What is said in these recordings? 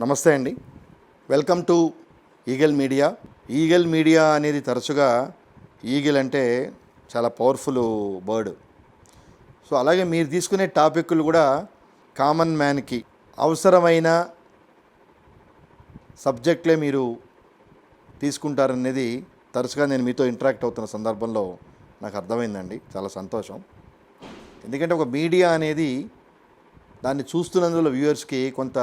నమస్తే అండి. Welcome to eagle media. Eagle media అనేది తరచుగా ఈగిల్ అంటే చాలా పవర్ఫుల్ బర్డ్. సో అలాగే మీరు తీసుకునే టాపిక్లు కూడా కామన్ మ్యాన్కి అవసరమైన సబ్జెక్ట్లే మీరు తీసుకుంటారనేది తరచుగా నేను మీతో ఇంటరాక్ట్ అవుతున్న సందర్భంలో నాకు అర్థమైందండి. చాలా సంతోషం. ఎందుకంటే ఒక మీడియా అనేది దాన్ని చూస్తున్నందులో వ్యూవర్స్కి కొంత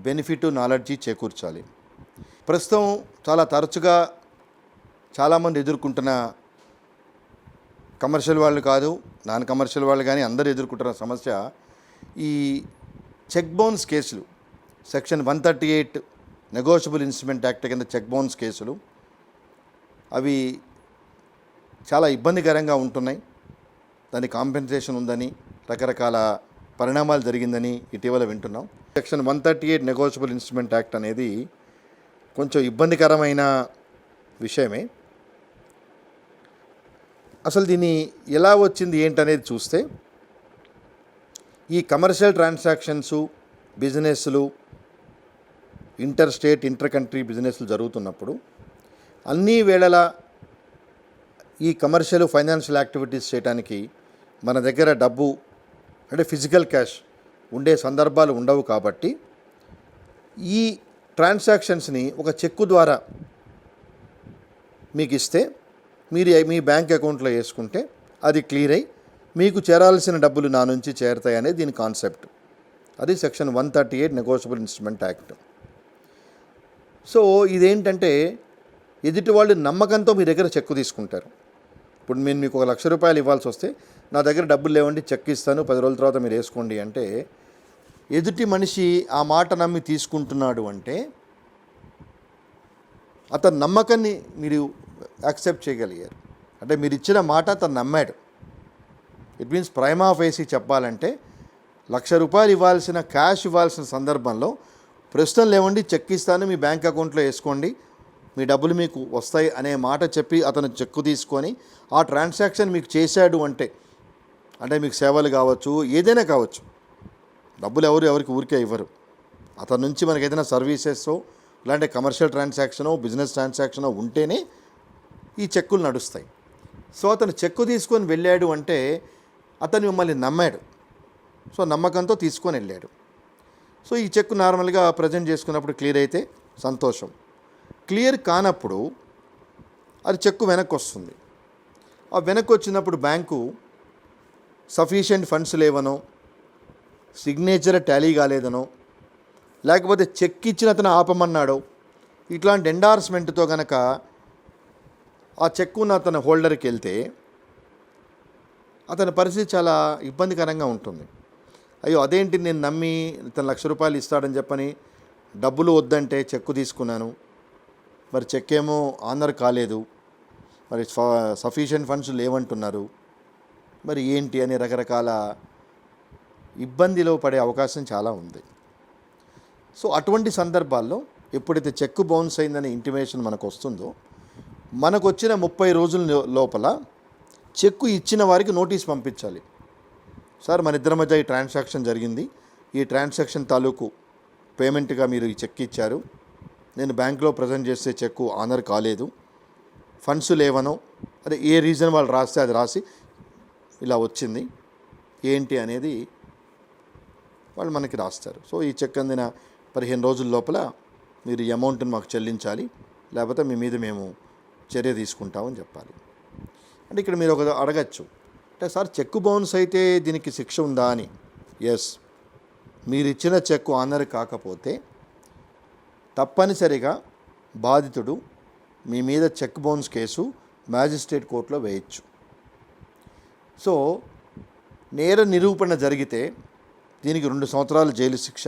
బెనిఫిట్ నాలెడ్జి చేకూర్చాలి. ప్రస్తుతం చాలా తరచుగా చాలామంది ఎదుర్కొంటున్న కమర్షియల్ వాళ్ళు కాదు, నాన్ కమర్షియల్ వాళ్ళు కానీ అందరూ ఎదుర్కొంటున్న సమస్య ఈ చెక్ బౌన్స్ కేసులు. సెక్షన్ 138 నెగోషియబుల్ ఇన్స్ట్రుమెంట్ యాక్ట్ కింద చెక్ బౌన్స్ కేసులు అవి చాలా ఇబ్బందికరంగా ఉంటున్నాయి. దానికి కాంపెన్సేషన్ ఉందని, రకరకాల పరిణామాలు జరిగిందని ఇటీవల వింటున్నాం. సెక్షన్ 138 నెగోషియబుల్ ఇన్స్ట్రుమెంట్ యాక్ట్ అనేది కొంచెం ఇబ్బందికరమైన విషయమే. అసలు దీన్ని ఎలా వచ్చింది ఏంటనేది చూస్తే, ఈ కమర్షియల్ ట్రాన్సాక్షన్సు, బిజినెస్లు, ఇంటర్ స్టేట్ ఇంటర్ కంట్రీ బిజినెస్లు జరుగుతున్నప్పుడు అన్ని వేళలా ఈ కమర్షియల్ ఫైనాన్షియల్ యాక్టివిటీస్ చేయడానికి మన దగ్గర డబ్బు అంటే ఫిజికల్ క్యాష్ ఉండే సందర్భాలు ఉండవు. కాబట్టి ఈ ట్రాన్సాక్షన్స్ని ఒక చెక్కు ద్వారా మీకు ఇస్తే మీరు మీ బ్యాంక్ అకౌంట్లో వేసుకుంటే అది క్లియర్ అయ్యి మీకు చేరాల్సిన డబ్బులు నా నుంచి చేరుతాయి అనేది దీని కాన్సెప్ట్. అది section 138 negotiable instrument act. So ఇదేంటంటే ఎదుటి వాళ్ళు నమ్మకంతో మీ దగ్గర చెక్కు తీసుకుంటారు. ఇప్పుడు నేను మీకు 1,00,000 రూపాయలు ఇవ్వాల్సి వస్తే నా దగ్గర డబ్బులు లేవండి, చెక్ ఇస్తాను, 10 రోజుల తర్వాత మీరు వేసుకోండి అంటే ఎదుటి మనిషి ఆ మాట నమ్మి తీసుకుంటున్నాడు అంటే అతని నమ్మకాన్ని మీరు యాక్సెప్ట్ చేయగలిగారు. అంటే మీరు ఇచ్చిన మాట అతను నమ్మాడు. ఇట్ మీన్స్ ప్రైమా ఫేసి చెప్పాలంటే 1,00,000 రూపాయలు ఇవ్వాల్సిన క్యాష్ ఇవ్వాల్సిన సందర్భంలో ప్రస్తుతం లేవండి, చెక్ ఇస్తాను, మీ బ్యాంక్ అకౌంట్లో వేసుకోండి, మీ డబ్బులు మీకు వస్తాయి అనే మాట చెప్పి అతను చెక్కు తీసుకొని ఆ ట్రాన్సాక్షన్ మీకు చేశాడు అంటే మీకు సేవలు కావచ్చు, ఏదైనా కావచ్చు, డబ్బులు ఎవరికి ఊరికే ఇవ్వరు. అతని నుంచి మనకి ఏదైనా సర్వీసెస్ ఇలాంటి కమర్షియల్ ట్రాన్సాక్షనో బిజినెస్ ట్రాన్సాక్షనో ఉంటేనే ఈ చెక్కులు నడుస్తాయి. సో అతను చెక్కు తీసుకొని వెళ్ళాడు అంటే అతను మిమ్మల్ని నమ్మాడు. సో నమ్మకంతో తీసుకొని వెళ్ళాడు. సో ఈ చెక్కు నార్మల్గా ప్రజెంట్ చేసుకున్నప్పుడు క్లియర్ అయితే సంతోషం. క్లియర్ కానప్పుడు అది చెక్కు వెనక్కి వస్తుంది. ఆ వెనక్కి వచ్చినప్పుడు బ్యాంకు సఫిషియెంట్ ఫండ్స్ లేవనో, సిగ్నేచర్ టాలీ కాలేదనో, లేకపోతే చెక్ ఇచ్చిన అతను ఆపమన్నాడో, ఇట్లాంటి ఎండార్స్మెంట్తో కనుక ఆ చెక్కు ఉన్న అతను హోల్డర్కి వెళ్తే అతని పరిస్థితి చాలా ఇబ్బందికరంగా ఉంటుంది. అయ్యో అదేంటి, నేను నమ్మి ఇతను 1,00,000 రూపాయలు ఇస్తాడని చెప్పని డబ్బులు వద్దంటే చెక్కు తీసుకున్నాను, మరి చెక్ ఏమో ఆనర్ కాలేదు, మరి సఫిషియెంట్ ఫండ్స్ లేవంటున్నారు, మరి ఏంటి అని రకరకాల ఇబ్బందిలో పడే అవకాశం చాలా ఉంది. సో అటువంటి సందర్భాల్లో ఎప్పుడైతే చెక్కు బౌన్స్ అయిందనే ఇంటిమేషన్ మనకు వస్తుందో, మనకు వచ్చిన 30 రోజుల లోపల చెక్కు ఇచ్చిన వారికి నోటీస్ పంపించాలి. సార్, మన ఇద్దరి మధ్య ఈ ట్రాన్సాక్షన్ జరిగింది, ఈ ట్రాన్సాక్షన్ తాలూకు పేమెంట్గా మీరు ఈ చెక్ ఇచ్చారు, నేను బ్యాంకులో ప్రజెంట్ చేసే చెక్కు ఆనర్ కాలేదు, ఫండ్స్ లేవనో, అదే ఏ రీజన్ వాళ్ళు రాస్తే అది రాసి ఇలా వచ్చింది ఏంటి అనేది వాళ్ళు మనకి రాస్తారు. సో ఈ చెక్ అందిన 15 రోజుల లోపల మీరు ఈ అమౌంట్ని మాకు చెల్లించాలి, లేకపోతే మీ మీద మేము చర్య తీసుకుంటామని చెప్పాలి. అంటే ఇక్కడ మీరు అడగచ్చు, అంటే సార్ చెక్కు బౌన్స్ అయితే దీనికి శిక్ష ఉందా అని. ఎస్, మీరు ఇచ్చిన చెక్కు ఆనర్ కాకపోతే తప్పనిసరిగా బాధితుడు మీ మీద చెక్ బౌన్స్ కేసు మ్యాజిస్ట్రేట్ కోర్టులో వేయచ్చు. సో నేర నిరూపణ జరిగితే దీనికి 2 సంవత్సరాల జైలు శిక్ష,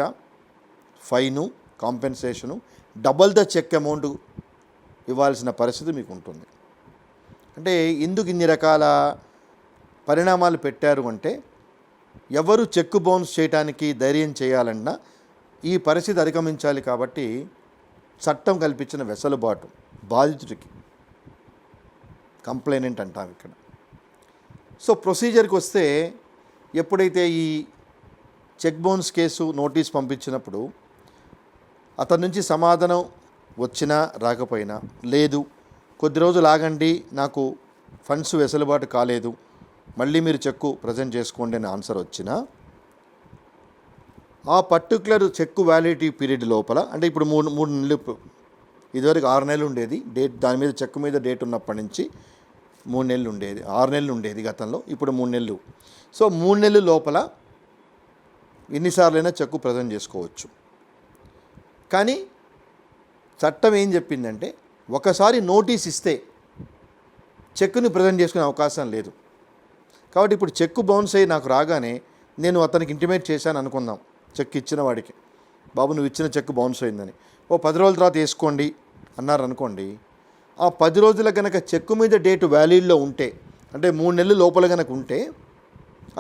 fine, compensation, double the check amount ఇవ్వాల్సిన పరిస్థితి మీకు ఉంటుంది. అంటే ఎందుకు ఇన్ని రకాల పరిణామాలు పెట్టారు అంటే, ఎవరు చెక్కు బౌన్స్ చేయడానికి ధైర్యం చేయాలన్నా ఈ పరిస్థితి అధిగమించాలి. కాబట్టి చట్టం కల్పించిన వెసులుబాటు బాధితుడికి, కంప్లైనెంట్ అంటాం ఇక్కడ. సో ప్రొసీజర్కి వస్తే, ఎప్పుడైతే ఈ చెక్ బౌన్స్ కేసు నోటీస్ పంపించినప్పుడు అతని నుంచి సమాధానం వచ్చినా రాకపోయినా, లేదు కొద్ది రోజులు ఆగండి నాకు ఫండ్స్ వెసులుబాటు కాలేదు, మళ్ళీ మీరు చెక్కు ప్రజెంట్ చేసుకోండి అని ఆన్సర్ వచ్చినా, ఆ పర్టికులర్ చెక్కు వ్యాలిడిటీ పీరియడ్ లోపల, అంటే ఇప్పుడు మూడు నెలలు, ఇదివరకు 6 నెలలు ఉండేది డేట్, దాని మీద చెక్కు మీద డేట్ ఉన్నప్పటి నుంచి 3 నెలలు ఉండేది, 6 నెలలు ఉండేది గతంలో, ఇప్పుడు 3 నెలలు. సో 3 నెలల లోపల ఎన్నిసార్లైనా చెక్కు ప్రజెంట్ చేసుకోవచ్చు. కానీ చట్టం ఏం చెప్పిందంటే ఒకసారి నోటీస్ ఇస్తే చెక్కుని ప్రజెంట్ చేసుకునే అవకాశం లేదు. కాబట్టి ఇప్పుడు చెక్కు బౌన్స్ అయ్యి నాకు రాగానే నేను అతనికి ఇంటిమేట్ చేశాను అనుకుందాం, చెక్ ఇచ్చిన వాడికి, బాబు నువ్వు ఇచ్చిన చెక్కు బౌన్స్ అయిందని, 10 రోజుల తర్వాత వేసుకోండి అన్నారు అనుకోండి. ఆ 10 రోజుల కనుక చెక్కు మీద డేట్ వ్యాలిడ్లో ఉంటే, అంటే 3 నెలల లోపల కనుక ఉంటే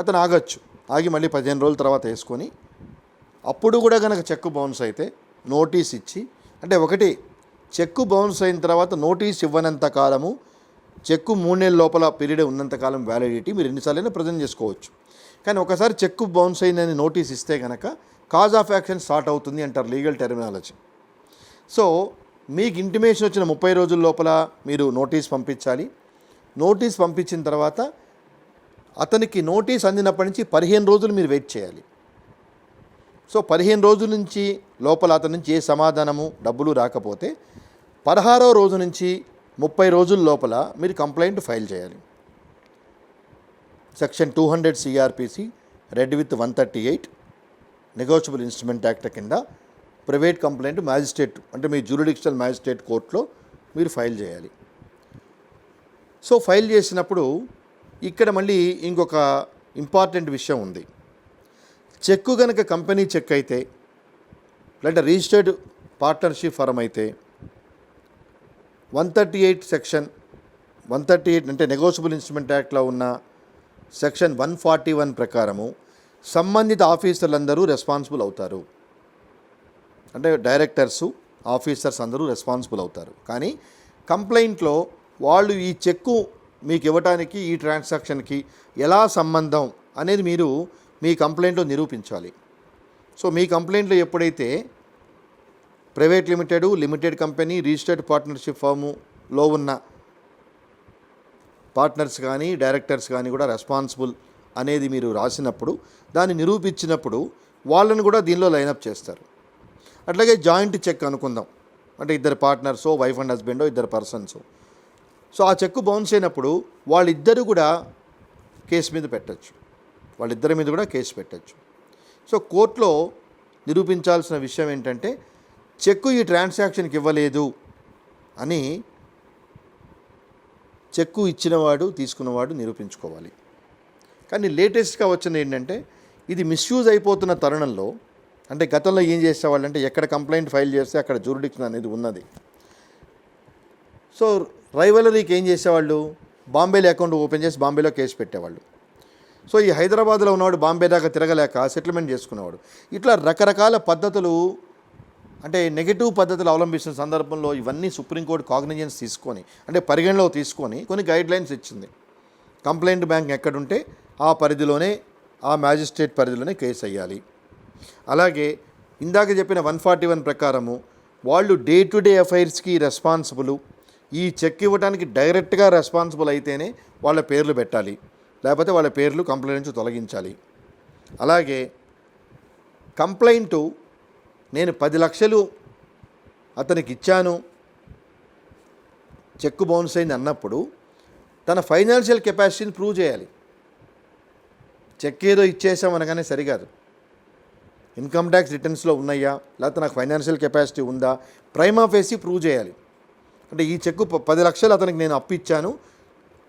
అతను ఆగచ్చు, ఆగి మళ్ళీ 15 రోజుల తర్వాత వేసుకొని, అప్పుడు కూడా కనుక చెక్కు బౌన్స్ అయితే నోటీస్ ఇచ్చి, అంటే ఒకటి చెక్కు బౌన్స్ అయిన తర్వాత నోటీస్ ఇవ్వనంత కాలము, చెక్కు 3 నెలల లోపల పీరియడ్ ఉన్నంతకాలం వ్యాలిడిటీ మీరు ఎన్నిసార్లైనా ప్రజెంట్ చేసుకోవచ్చు. కానీ ఒకసారి చెక్కు బౌన్స్ అయిందని నోటీస్ ఇస్తే కనుక కాజ్ ఆఫ్ యాక్షన్ స్టార్ట్ అవుతుంది అంటారు లీగల్ టెర్మినాలజీ. సో మీకు ఇంటిమేషన్ వచ్చిన 30 రోజుల లోపల మీరు నోటీస్ పంపించాలి. నోటీస్ పంపించిన తర్వాత అతనికి నోటీస్ అందినప్పటి నుంచి 15 రోజులు మీరు వెయిట్ చేయాలి. సో 15 రోజుల నుంచి లోపల అతని నుంచి ఏ సమాధానము డబ్బులు రాకపోతే 16వ రోజు నుంచి 30 రోజుల లోపల మీరు కంప్లైంట్ ఫైల్ చేయాలి. Section 200 CrPC red with 138 negotiable instrument act కింద ప్రైవేట్ కంప్లైంట్ మ్యాజిస్ట్రేట్, అంటే మీ జ్యూరిడిక్షనల్ మ్యాజిస్ట్రేట్ కోర్టులో మీరు ఫైల్ చేయాలి. సో ఫైల్ చేసినప్పుడు ఇక్కడ మళ్ళీ ఇంకొక ఇంపార్టెంట్ విషయం ఉంది. చెక్కు కనుక కంపెనీ చెక్ అయితే, లేదా రిజిస్టర్డ్ పార్ట్నర్షిప్ ఫర్మ్ అయితే 138 సెక్షన్ 138 అంటే నెగోషియబుల్ ఇన్స్ట్రుమెంట్ యాక్ట్లో ఉన్న సెక్షన్ 141 ప్రకారము సంబంధిత ఆఫీసర్లందరూ రెస్పాన్సిబుల్ అవుతారు. అంటే డైరెక్టర్సు, ఆఫీసర్స్ అందరూ రెస్పాన్సిబుల్ అవుతారు. కానీ కంప్లైంట్లో వాళ్ళు ఈ చెక్కు మీకు ఇవ్వడానికి ఈ ట్రాన్సాక్షన్కి ఎలా సంబంధం అనేది మీరు మీ కంప్లైంట్లో నిరూపించాలి. సో మీ కంప్లైంట్లో ఎప్పుడైతే private limited company, registered partnership ఫర్ములో ఉన్న పార్ట్నర్స్ కానీ డైరెక్టర్స్ కానీ కూడా రెస్పాన్సిబుల్ అనేది మీరు రాసినప్పుడు, దాన్ని నిరూపించినప్పుడు వాళ్ళని కూడా దీనిలో లైనప్ చేస్తారు. అట్లాగే జాయింట్ చెక్ అనుకుందాం, అంటే ఇద్దరు పార్ట్నర్సో, వైఫ్ అండ్ హస్బెండో, ఇద్దరు పర్సన్సో. సో ఆ చెక్కు బౌన్స్ అయినప్పుడు వాళ్ళిద్దరూ కూడా కేసు మీద పెట్టచ్చు, వాళ్ళిద్దరి మీద కూడా కేసు పెట్టచ్చు. సో కోర్టులో నిరూపించాల్సిన విషయం ఏంటంటే చెక్కు ఈ ట్రాన్సాక్షన్కి ఇవ్వలేదు అని చెక్కు ఇచ్చినవాడు తీసుకున్నవాడు నిరూపించుకోవాలి. కానీ లేటెస్ట్గా వచ్చింది ఏంటంటే ఇది మిస్యూజ్ అయిపోతున్న తరుణంలో, అంటే గతంలో ఏం చేసేవాళ్ళంటే ఎక్కడ కంప్లైంట్ ఫైల్ చేస్తే అక్కడ జ్యూరిడిక్షన్ అనేది ఉన్నది. సో రైవలరీకి ఏం చేసేవాళ్ళు, బాంబేలో అకౌంట్ ఓపెన్ చేసి బాంబేలో కేసు పెట్టేవాళ్ళు. సో ఈ హైదరాబాద్లో ఉన్నవాడు బాంబే దాకా తిరగలేక సెటిల్మెంట్ చేసుకునేవాడు. ఇట్లా రకరకాల పద్ధతులు, అంటే నెగిటివ్ పద్ధతులు అవలంబిస్తున్న సందర్భంలో ఇవన్నీ సుప్రీంకోర్టు కాగ్నిజెన్స్ తీసుకొని, అంటే పరిగణలో తీసుకొని కొన్ని గైడ్లైన్స్ ఇచ్చింది. కంప్లైంట్ బ్యాంక్ ఎక్కడుంటే ఆ పరిధిలోనే, ఆ మ్యాజిస్ట్రేట్ పరిధిలోనే కేసు అయ్యాలి. అలాగే ఇందాక చెప్పిన 141 ప్రకారము వాళ్ళు డే టు డే అఫైర్స్కి రెస్పాన్సిబుల్, ఈ చెక్ ఇవ్వడానికి డైరెక్ట్గా రెస్పాన్సిబుల్ అయితేనే వాళ్ళ పేర్లు పెట్టాలి, లేకపోతే వాళ్ళ పేర్లు కంప్లైంట్ నుంచి తొలగించాలి. అలాగే కంప్లైంటు నేను 10 లక్షలు అతనికి ఇచ్చాను, చెక్కు బౌన్స్ అయింది అన్నప్పుడు తన ఫైనాన్షియల్ కెపాసిటీని ప్రూవ్ చేయాలి. చెక్ ఏదో ఇచ్చేసామనగానే సరికాదు. ఇన్కమ్ ట్యాక్స్ రిటర్న్స్లో ఉన్నాయా, లేకపోతే నాకు ఫైనాన్షియల్ కెపాసిటీ ఉందా, ప్రైమా ఫేసి ప్రూవ్ చేయాలి. అంటే ఈ చెక్కు 10 లక్షలు అతనికి నేను అప్పు ఇచ్చాను,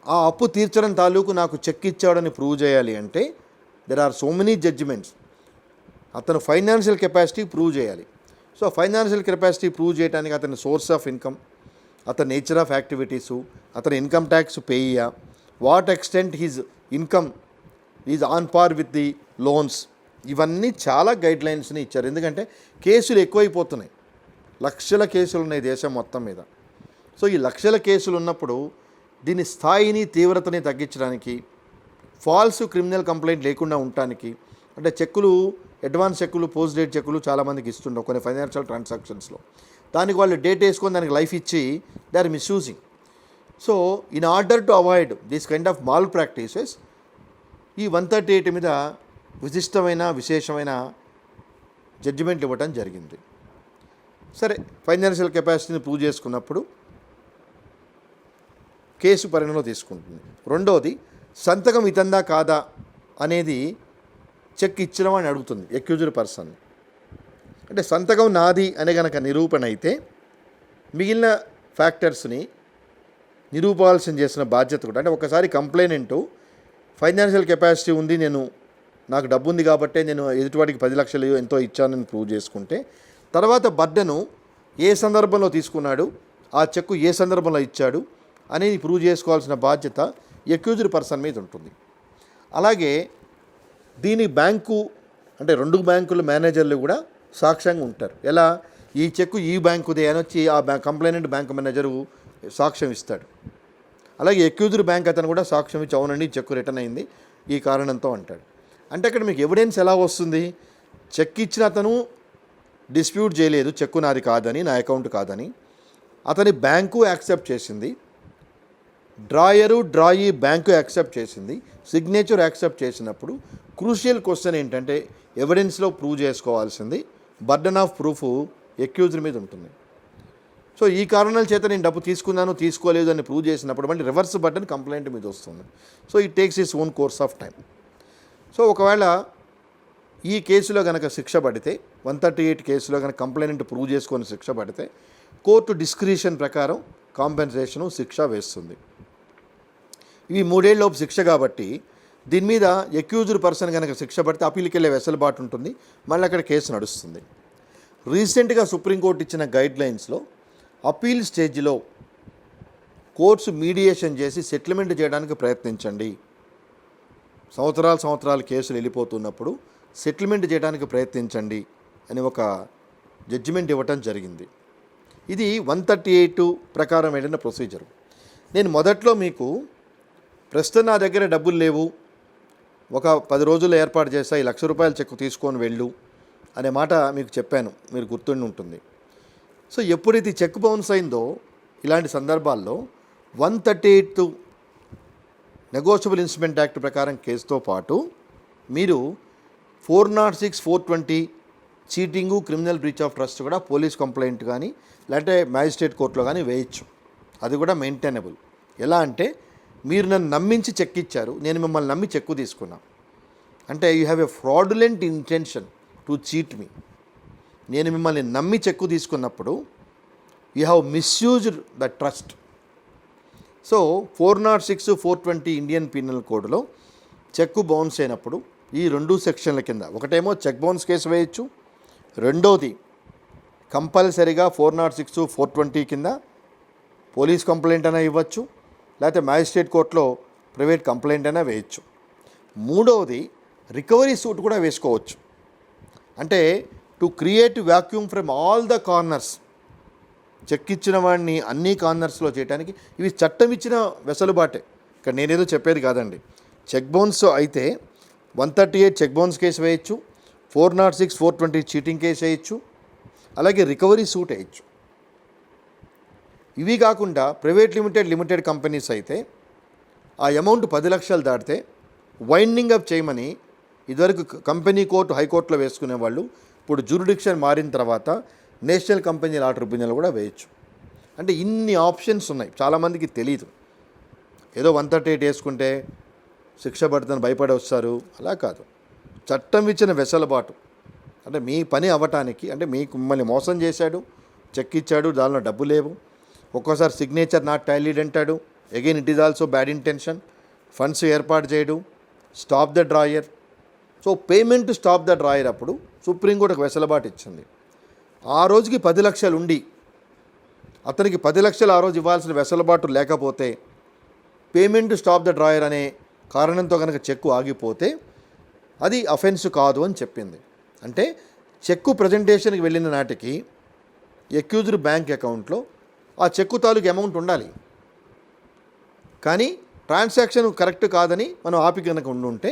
ఆ అప్పు తీర్చడం తాలూకు నాకు చెక్ ఇచ్చాడని ప్రూవ్ చేయాలి అంటే there are so many judgments. అతను ఫైనాన్షియల్ కెపాసిటీ ప్రూవ్ చేయాలి. సో ఫైనాన్షియల్ కెపాసిటీ ప్రూవ్ చేయడానికి అతని సోర్స్ ఆఫ్ ఇన్కమ్, అతని నేచర్ ఆఫ్ యాక్టివిటీసు, అతని income tax payer, what extent his income is on par with the loans, ఇవన్నీ చాలా గైడ్లైన్స్ని ఇచ్చారు. ఎందుకంటే కేసులు ఎక్కువైపోతున్నాయి, లక్షల కేసులు ఉన్నాయి దేశం మొత్తం మీద. సో ఈ లక్షల కేసులు ఉన్నప్పుడు దీని స్థాయిని, తీవ్రతని తగ్గించడానికి, ఫాల్స్ క్రిమినల్ కంప్లైంట్ లేకుండా ఉండటానికి, అంటే చెక్కులు అడ్వాన్స్ చెక్కులు, పోస్ట్ డేట్ చెక్కులు చాలామందికి ఇస్తుంటాం కొన్ని ఫైనాన్షియల్ ట్రాన్సాక్షన్స్లో. దానికి వాళ్ళు డేట్ వేసుకొని దానికి లైఫ్ ఇచ్చి they are misusing. So in order to avoid this kind of malpractices ఈ 138 మీద విశేషమైన జడ్జిమెంట్లు ఇవ్వటం జరిగింది. సరే, ఫైనాన్షియల్ కెపాసిటీని ప్రూవ్ చేసుకున్నప్పుడు కేసు పరిగణలో తీసుకుంటుంది. రెండవది, సంతకం ఇతందా కాదా అనేది చెక్ ఇచ్చిన వాడిని అడుగుతుంది అక్యూజ్డ్ పర్సన్. అంటే సంతకం నాది అనే కనుక నిరూపణ అయితే మిగిలిన ఫ్యాక్టర్స్ని నిరూపాల్సిన చేసిన బాధ్యత కూడా. అంటే ఒకసారి కంప్లైనెంటు ఫైనాన్షియల్ కెపాసిటీ ఉంది, నాకు డబ్బు ఉంది కాబట్టే నేను ఎదుటివాడికి 10 లక్షలు ఎంతో ఇచ్చానని ప్రూవ్ చేసుకుంటే, తర్వాత బర్డెను ఏ సందర్భంలో తీసుకున్నాడు, ఆ చెక్కు ఏ సందర్భంలో ఇచ్చాడు అనేది ప్రూవ్ చేసుకోవాల్సిన బాధ్యత అక్యూజ్డ్ పర్సన్ మీద ఉంటుంది. అలాగే దీని బ్యాంకు అంటే 2 బ్యాంకుల మేనేజర్లు కూడా సాక్ష్యంగా ఉంటారు. ఎలా, ఈ చెక్కు ఈ బ్యాంకుదే అని వచ్చి ఆ కంప్లైనెంట్ బ్యాంక్ మేనేజరు సాక్ష్యం ఇస్తాడు. అలాగే అక్యూజ్డ్ బ్యాంక్ అతను కూడా సాక్ష్యం ఇచ్చి అవునండి చెక్కు రిటర్న్ అయింది ఈ కారణంతో అంటాడు. అంటే అక్కడ మీకు ఎవిడెన్స్ ఎలా వస్తుంది? చెక్ ఇచ్చిన అతను డిస్ప్యూట్ చేయలేదు చెక్కు నాది కాదని, నా అకౌంట్ కాదని. అతని బ్యాంకు యాక్సెప్ట్ చేసింది, డ్రాయీ బ్యాంకు యాక్సెప్ట్ చేసింది, సిగ్నేచర్ యాక్సెప్ట్ చేసినప్పుడు క్రూషియల్ క్వశ్చన్ ఏంటంటే ఎవిడెన్స్లో ప్రూవ్ చేసుకోవాల్సింది బర్డన్ ఆఫ్ ప్రూఫ్ అక్యూజ్డ్ మీద ఉంటుంది. సో ఈ కారణాల చేత నేను డబ్బు తీసుకున్నాను తీసుకోలేదు అని ప్రూవ్ చేసినప్పుడు మళ్ళీ రివర్స్ బర్డన్ కంప్లైంట్ మీద వస్తుంది. So it takes its own course of time. So ఒకవేళ ఈ కేసులో కనుక శిక్ష పడితే 138 కేసులో కనుక కంప్లైంట్ ప్రూవ్ చేసుకొని శిక్ష పడితే కోర్టు డిస్క్రిషన్ ప్రకారం కాంపెన్సేషను శిక్ష వేస్తుంది. ఇవి 3 ఏళ్లలోపు శిక్ష కాబట్టి దీని మీద అక్యూజ్డ్ పర్సన్ కనుక శిక్ష పడితే అప్పీల్కి వెళ్ళే వెసులుబాటు ఉంటుంది, మళ్ళీ అక్కడ కేసు నడుస్తుంది. రీసెంట్గా సుప్రీంకోర్టు ఇచ్చిన గైడ్లైన్స్లో అప్పీల్ స్టేజ్లో కోర్ట్స్ మీడియేషన్ చేసి సెటిల్మెంట్ చేయడానికి ప్రయత్నించండి. సంవత్సరాలు కేసులు వెళ్ళిపోతున్నప్పుడు సెటిల్మెంట్ చేయడానికి ప్రయత్నించండి అని ఒక జడ్జిమెంట్ ఇవ్వటం జరిగింది. ఇది 138 ప్రకారం వెళ్ళిన ప్రొసీజర్. నేను మొదట్లో మీకు ప్రస్తుతం నా దగ్గర డబ్బులు లేవు, ఒక 10 రోజుల్లో ఏర్పాటు చేస్తా, ఈ ₹1,00,000 చెక్కు తీసుకొని వెళ్ళు అనే మాట మీకు చెప్పాను, మీరు గుర్తుండి ఉంటుంది. సో ఎప్పుడైతే చెక్ బౌన్స్ అయిందో ఇలాంటి సందర్భాల్లో 138 నెగోషియబుల్ ఇన్స్ట్రుమెంట్ యాక్ట్ ప్రకారం కేసుతో పాటు మీరు 406, 420 cheating, criminal breach of trust కూడా పోలీస్ కంప్లైంట్ కానీ లేదంటే మ్యాజిస్ట్రేట్ కోర్టులో కానీ వేయచ్చు. అది కూడా మెయింటైనబుల్. ఎలా అంటే మీరు నన్ను నమ్మించి చెక్ ఇచ్చారు, నేను మిమ్మల్ని నమ్మి చెక్కు తీసుకున్నా అంటే you have a fraudulent intention to cheat me. నేను మిమ్మల్ని నమ్మి చెక్కు తీసుకున్నప్పుడు you have misused the trust. So 406, 420 Indian penal కోడ్లో చెక్కు బౌన్స్ అయినప్పుడు ఈ 2 సెక్షన్ల కింద ఒకటేమో చెక్ బౌన్స్ కేసు వేయచ్చు, రెండోది కంపల్సరీగా 406, 420 కింద పోలీస్ కంప్లైంట్ అయినా ఇవ్వచ్చు, లేకపోతే మ్యాజిస్ట్రేట్ కోర్టులో ప్రైవేట్ కంప్లైంట్ అయినా వేయచ్చు. మూడవది రికవరీ సూట్ కూడా వేసుకోవచ్చు. అంటే to create vacuum from all the corners, check ఇచ్చిన వాడిని అన్ని కార్నర్స్లో చేయడానికి ఇవి చట్టం ఇచ్చిన వెసులుబాటే. ఇక్కడ నేనేదో చెప్పేది కాదండి. చెక్ బౌన్స్ అయితే 138 చెక్ బౌన్స్ కేసు వేయచ్చు, 406, 420 చీటింగ్ కేసు వేయచ్చు, అలాగే రికవరీ సూట్ వేయచ్చు. ఇవి కాకుండా ప్రైవేట్ లిమిటెడ్ కంపెనీస్ అయితే ఆ అమౌంట్ 10 లక్షలు దాటితే వైండింగ్ అప్ చేయమని ఇదివరకు కంపెనీ కోర్టు, హైకోర్టులో వేసుకునే వాళ్ళు ఇప్పుడు జ్యూరిడిక్షన్ మారిన తర్వాత నేషనల్ కంపెనీ లా ట్రిబ్యునల్ కూడా వేయచ్చు. అంటే ఇన్ని ఆప్షన్స్ ఉన్నాయి, చాలామందికి తెలియదు. ఏదో 138 వేసుకుంటే శిక్ష పడుతుందని భయపడి వస్తారు, అలా కాదు. చట్టం ఇచ్చిన వెసులుబాటు అంటే మీ పని అవ్వటానికి, అంటే మీకు మిమ్మల్ని మోసం చేశాడు, చెక్ ఇచ్చాడు, దానిలో డబ్బు లేవు, ఒక్కోసారి సిగ్నేచర్ నాట్ టాలీడ్ అంటాడు, again it is also bad intention, funds ఏర్పాటు చేయడు, stop the drawer. So payment stop the drawer అప్పుడు సుప్రీంకోర్టు ఒక వెసులుబాటు ఇచ్చింది. ఆ రోజుకి 10 లక్షలు ఉండి అతనికి 10 లక్షలు ఆ రోజు ఇవ్వాల్సిన వెసులుబాటు లేకపోతే పేమెంట్ స్టాప్ ద డ్రాయర్ అనే కారణంతో కనుక చెక్కు ఆగిపోతే అది అఫెన్స్ కాదు అని చెప్పింది. అంటే చెక్కు ప్రజెంటేషన్కి వెళ్ళిన నాటికి అక్యూజ్డ్ బ్యాంక్ అకౌంట్లో ఆ చెక్కు తాలూకు అమౌంట్ ఉండాలి. కానీ ట్రాన్సాక్షన్ కరెక్ట్ కాదని మనం ఆపి కనుక ఉండుంటే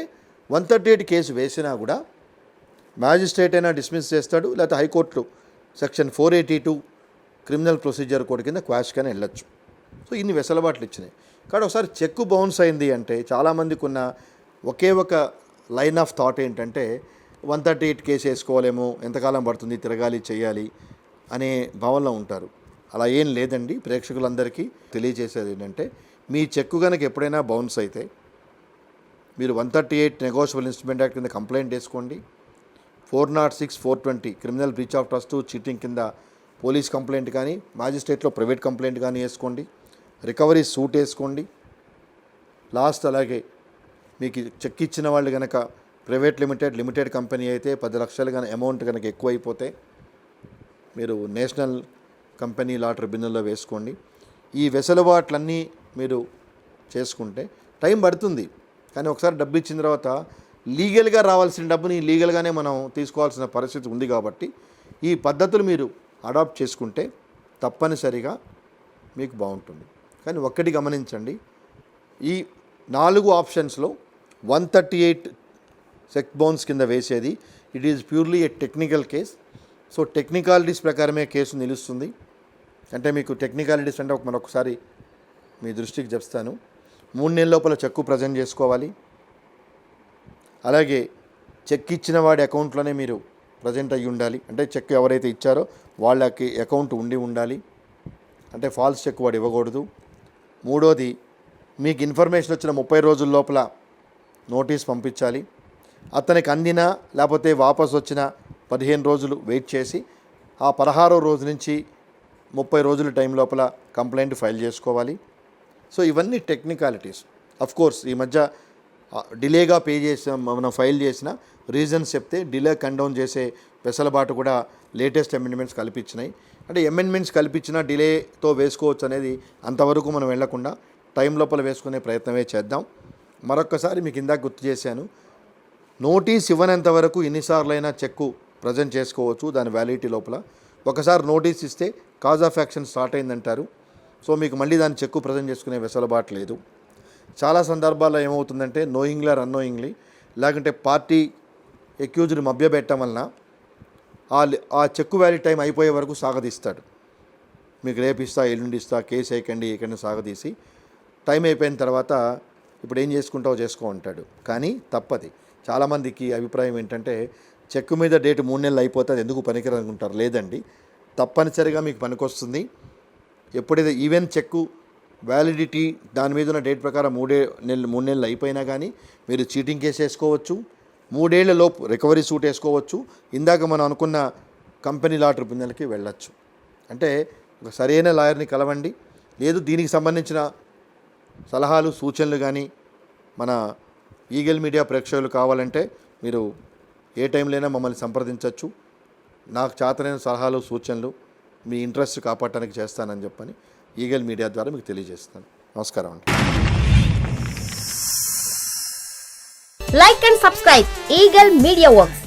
138 కేసు వేసినా కూడా మ్యాజిస్ట్రేట్ అయినా డిస్మిస్ చేస్తాడు, లేకపోతే high court section 482 criminal procedure code కింద క్వాష్గానే వెళ్ళొచ్చు. సో ఇన్ని వెసులుబాట్లు ఇచ్చినాయి. కానీ ఒకసారి చెక్కు బౌన్స్ అయింది అంటే చాలామందికి ఉన్న ఒకే ఒక లైన్ ఆఫ్ థాట్ ఏంటంటే 138 కేసు వేసుకోవాలేమో, ఎంతకాలం పడుతుంది, తిరగాలి, చేయాలి అనే భావనలో ఉంటారు. అలా ఏం లేదండి. ప్రేక్షకులందరికీ తెలియజేసేది ఏంటంటే, మీ చెక్కు కనుక ఎప్పుడైనా బౌన్స్ అయితే మీరు 138 నెగోషియబుల్ ఇన్స్ట్రుమెంట్ యాక్ట్ కింద కంప్లైంట్ వేసుకోండి. 406, 420 criminal breach of trust cheating కింద పోలీస్ కంప్లైంట్ కానీ, మ్యాజిస్ట్రేట్లో ప్రైవేట్ కంప్లైంట్ కానీ వేసుకోండి. రికవరీ సూట్ వేసుకోండి. లాస్ట్ అలాగే మీకు చెక్ ఇచ్చిన వాళ్ళు కనుక ప్రైవేట్ లిమిటెడ్ కంపెనీ అయితే 10 లక్షలు కానీ అమౌంట్ కనుక ఎక్కువైపోతే మీరు నేషనల్ కంపెనీ లా ట్రిబ్యునల్లో వేసుకోండి. ఈ వెసులుబాట్లన్నీ మీరు చేసుకుంటే టైం పడుతుంది, కానీ ఒకసారి డబ్బు ఇచ్చిన తర్వాత లీగల్గా రావాల్సిన డబ్బుని లీగల్గానే మనం తీసుకోవాల్సిన పరిస్థితి ఉంది. కాబట్టి ఈ పద్ధతులు మీరు అడాప్ట్ చేసుకుంటే తప్పనిసరిగా మీకు బాగుంటుంది. కానీ ఒక్కటి గమనించండి, ఈ 4 ఆప్షన్స్లో 138 చెక్ బౌన్స్ కింద వేసేది it is purely a technical case. So technicalities ప్రకారమే కేసు నిలుస్తుంది. అంటే మీకు టెక్నికాలిటీస్ అంటే మరొకసారి మీ దృష్టికి చెప్తాను. 3 నెలల లోపల చెక్కు ప్రజెంట్ చేసుకోవాలి. అలాగే చెక్ ఇచ్చిన వాడి అకౌంట్లోనే మీరు ప్రజెంట్ అయ్యి ఉండాలి. అంటే చెక్ ఎవరైతే ఇచ్చారో వాళ్ళకి అకౌంట్ ఉండాలి. అంటే ఫాల్స్ చెక్ వాడు ఇవ్వకూడదు. మూడోది, మీకు ఇన్ఫర్మేషన్ వచ్చిన 30 రోజుల లోపల నోటీస్ పంపించాలి. అతనికి అందినా లేకపోతే వాపస్ వచ్చిన 15 రోజులు వెయిట్ చేసి ఆ 16వ రోజు నుంచి 30 రోజుల టైం లోపల కంప్లైంట్ ఫైల్ చేసుకోవాలి. సో ఇవన్నీ టెక్నికాలిటీస్. కోర్స్ ఈ మధ్య డిలేగా పే చేసిన మనం ఫైల్ చేసిన రీజన్స్ చెప్తే డిలే కండౌన్ చేసే వెసులుబాటు కూడా లేటెస్ట్ అమెండ్మెంట్స్ కల్పించినాయి. అంటే అమెండ్మెంట్స్ కల్పించిన డిలేతో వేసుకోవచ్చు అనేది అంతవరకు మనం వెళ్లకుండా టైం లోపల వేసుకునే ప్రయత్నమే చేద్దాం. మరొక్కసారి మీకు ఇందాక గుర్తు చేశాను, నోటీస్ ఇవ్వనంత వరకు ఎన్నిసార్లైనా చెక్కు ప్రజెంట్ చేసుకోవచ్చు దాని వ్యాలిడిటీ లోపల. ఒకసారి నోటీస్ ఇస్తే కాజ్ ఆఫ్ యాక్షన్ స్టార్ట్ అయిందంటారు. సో మీకు మళ్ళీ దాన్ని చెక్కు ప్రజెంట్ చేసుకునే వెసులుబాటు లేదు. చాలా సందర్భాల్లో ఏమవుతుందంటే నోయింగ్లీ ఆర్ అన్నోయింగ్లీ లేకుంటే పార్టీ ఎక్యూజ్డ్ మభ్యపెట్టడం వలన ఆ చెక్కు వ్యాలిడ్ టైం అయిపోయే వరకు సాగదీస్తాడు. మీకు రేపు ఇస్తా, ఎల్లుండి ఇస్తా, కేసు వేయకండి సాగదీసి టైం అయిపోయిన తర్వాత ఇప్పుడు ఏం చేసుకుంటావో చేసుకో అంటాడు. కానీ తప్పది. చాలామందికి అభిప్రాయం ఏంటంటే చెక్కు మీద డేట్ 3 నెలలు అయిపోతే అది ఎందుకు పనికిరాదు అనుకుంటారు. లేదండి, తప్పనిసరిగా మీకు పనికొస్తుంది. ఎప్పుడైతే ఈవెన్ చెక్కు వ్యాలిడిటీ దాని మీద ఉన్న డేట్ ప్రకారం 3 నెలలు అయిపోయినా కానీ మీరు చీటింగ్ కేసు వేసుకోవచ్చు. 3 ఏళ్ల లోపు రికవరీ సూట్ వేసుకోవచ్చు. ఇందాక మనం అనుకున్న కంపెనీ లా ట్రిబ్యునల్కి వెళ్ళచ్చు. అంటే ఒక సరైన లాయర్ని కలవండి. లేదు దీనికి సంబంధించిన సలహాలు సూచనలు కానీ మన ఈగల్ మీడియా ప్రేక్షకులు కావాలంటే మీరు ఏ టైంలోనైనా మమ్మల్ని సంప్రదించవచ్చు. నాకు చేతనైన సలహాలు సూచనలు మీ ఇంట్రెస్ట్ కాపాడటానికి చేస్తానని చెప్పని ఈగల్ మీడియా ద్వారా మీకు తెలియజేస్తాను. నమస్కారం అండి. Like and subscribe Eagle Media Works.